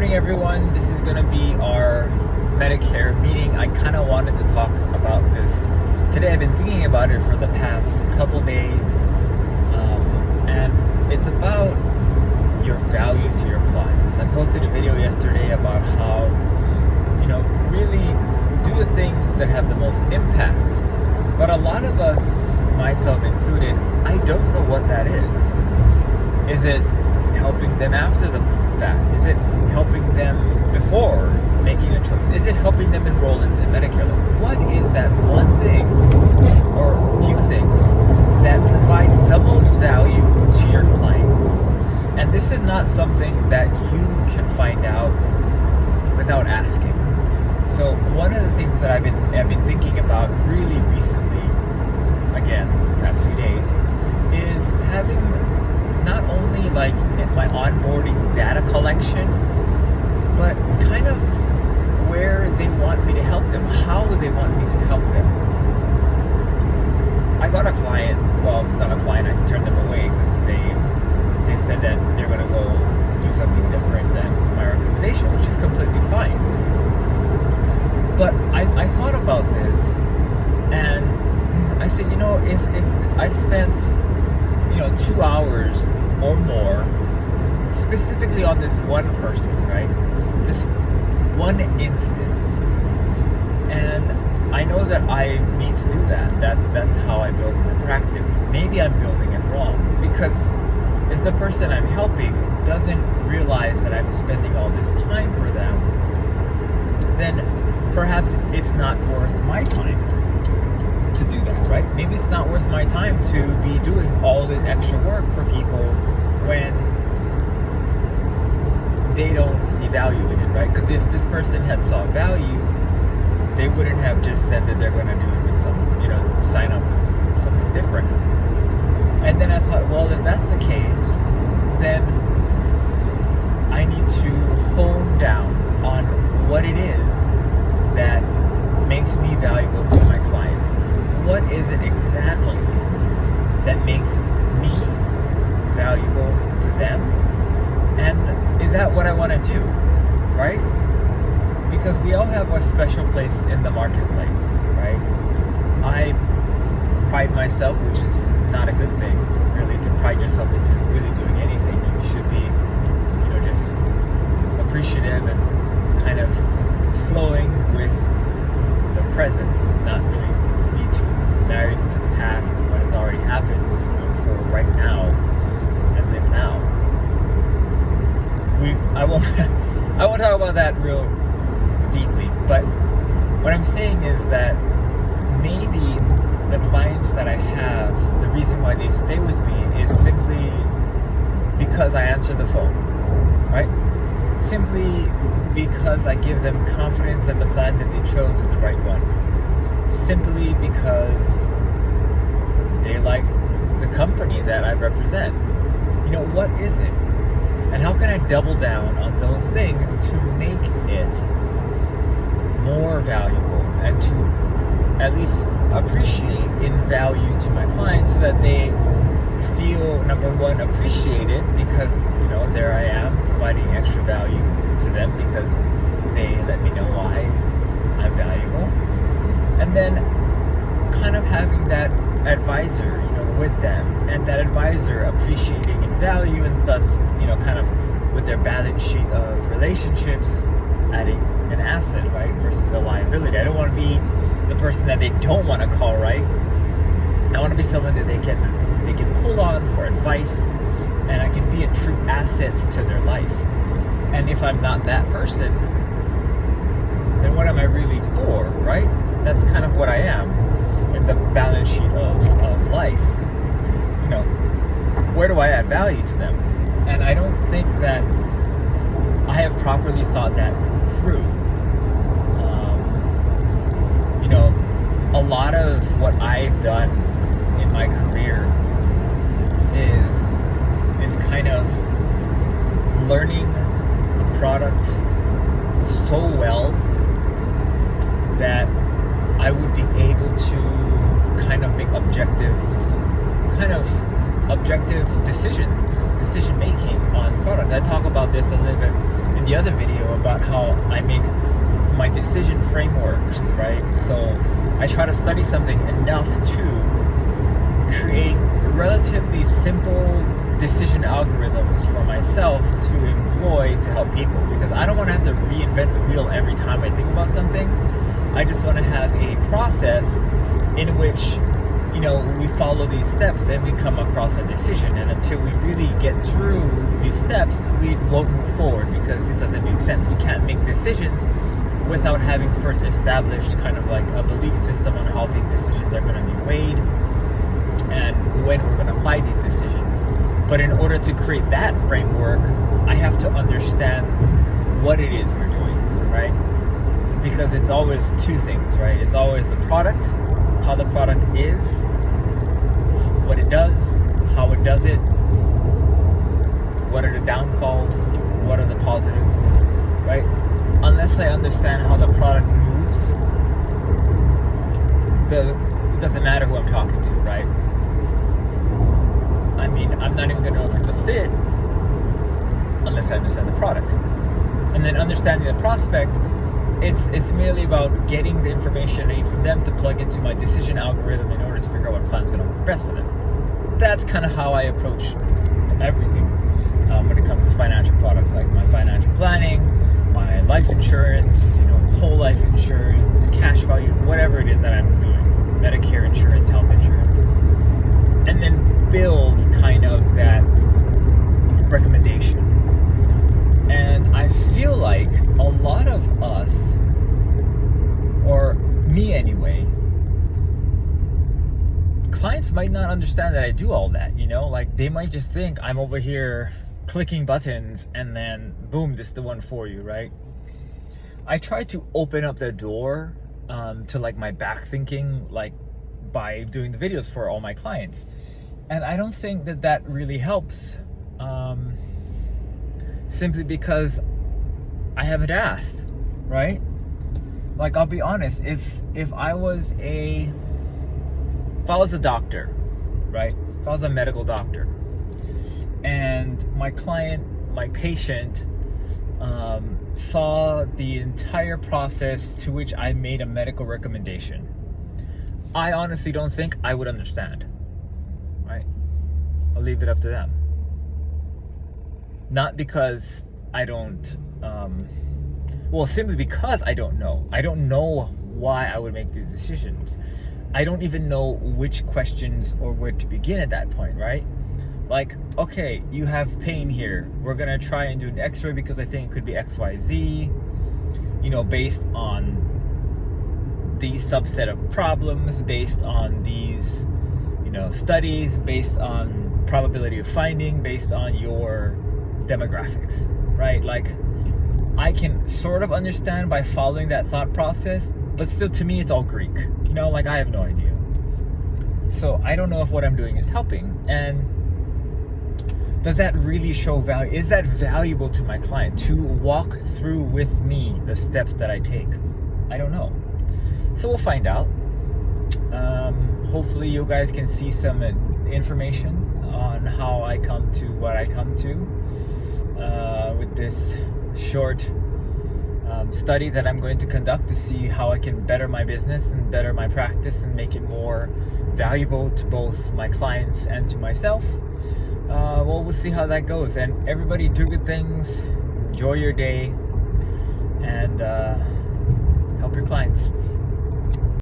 morning, everyone. This is going to be our Medicare meeting. I kind of wanted to talk about this today. I've been thinking about it for the past couple days, and it's about your value to your clients. I posted a video yesterday about how, really do the things that have the most impact. But a lot of us, myself included, I don't know what that is. Is it helping them after the fact? Is it helping them before making a choice? Is it helping them enroll into Medicare? What is that one thing or few things that provide the most value to your clients? And this is not something that you can find out without asking. So one of the things that I've been thinking about really recently, again, past few days, is having not only like my onboarding data collection, but kind of where they want me to help them, how they want me to help them. I got a client, well, it's not a client, I turned them away because they said that they're going to go do something different than my recommendation, which is completely fine. But I thought about this, and I said, if I spent 2 hours or more specifically on this one person, right? This one instance. And I know that I need to do that. That's how I build my practice. Maybe I'm building it wrong, because if the person I'm helping doesn't realize that I'm spending all this time for them, then perhaps it's not worth my time to do that, right? Maybe it's not worth my time to be doing all the extra work for people when they don't see value in it, right? Because if this person had saw value, they wouldn't have just said that they're going to do it with sign up with something different. And then I thought, well, if that's the case, then I need to hone down on what it is that makes me valuable to my clients. What is it exactly that makes me valuable to them? And is that what I want to do, right? Because we all have a special place in the marketplace, right? I pride myself, which is not a good thing, really, to pride yourself into really doing anything. You should be, just appreciative and kind of flowing with the present, not really be too married to the past and what has already happened. Just look for right now and live now. I won't talk about that real deeply, but what I'm saying is that maybe the clients that I have, the reason why they stay with me is simply because I answer the phone, right? Simply because I give them confidence that the plan that they chose is the right one. Simply because they like the company that I represent. What is it? And how can I double down on those things to make it more valuable and to at least appreciate in value to my clients, so that they feel, number one, appreciated because, there I am providing extra value to them because they let me know why I'm valuable. And then kind of having that advisor, with them, and that advisor appreciating in value, and thus, kind of with their balance sheet of relationships, adding an asset, right, versus a liability. I don't want to be the person that they don't want to call, right? I want to be someone that they can pull on for advice, and I can be a true asset to their life. And if I'm not that person, then what am I really for, right? That's kind of what I am in the balance sheet of life. Where do I add value to them? And I don't think that I have properly thought that through. A lot of what I've done in my career is kind of learning the product so well that I would be able to kind of make objective kind of objective decision making on products. I talk about this a little bit in the other video about how I make my decision frameworks, right? So I try to study something enough to create relatively simple decision algorithms for myself to employ to help people, because I don't want to have to reinvent the wheel every time I think about something. I just want to have a process in which, you know, we follow these steps and we come across a decision, and until we really get through these steps, we won't move forward, because it doesn't make sense. We can't make decisions without having first established kind of like a belief system on how these decisions are going to be weighed and when we're going to apply these decisions. But in order to create that framework, I have to understand what it is we're doing, right? Because it's always two things, right? It's always the product, how the product is, what it does, how it does it, what are the downfalls, what are the positives, right? Unless I understand how the product moves, it doesn't matter who I'm talking to, right? I mean, I'm not even going to know if it's a fit unless I understand the product. And then understanding the prospect, it's merely about getting the information I need from them to plug into my decision algorithm in order to figure out what plan's going to work best for them. That's kind of how I approach everything when it comes to financial products, like my financial planning, my life insurance, you know, whole life insurance, cash value, whatever it is that I'm doing, Medicare insurance, health insurance, and then build kind of that recommendation. And I feel like a lot of us, or me anyway, clients might not understand that I do all that, you know, like they might just think I'm over here clicking buttons and then boom, this is the one for you, right? I try to open up the door to like my back thinking, like by doing the videos for all my clients. And I don't think that really helps, simply because I haven't asked, right? Like, I'll be honest, if I was a doctor, right? If I was a medical doctor, and my client, my patient, saw the entire process to which I made a medical recommendation, I honestly don't think I would understand, right? I'll leave it up to them. Not because I don't, simply because I don't know. I don't know why I would make these decisions. I don't even know which questions or where to begin at that point, right? Like, okay, you have pain here. We're gonna try and do an x-ray because I think it could be XYZ, you know, based on these subset of problems, based on these, you know, studies, based on probability of finding, based on your demographics, right? Like, I can sort of understand by following that thought process, but still to me it's all Greek, you know, like I have no idea. So I don't know if what I'm doing is helping, and does that really show value? Is that valuable to my client to walk through with me the steps that I take? I don't know. So we'll find out. Hopefully you guys can see some information on how I come to what I come to with this short study that I'm going to conduct to see how I can better my business and better my practice and make it more valuable to both my clients and to myself. We'll see how that goes. And everybody do good things, enjoy your day, and help your clients.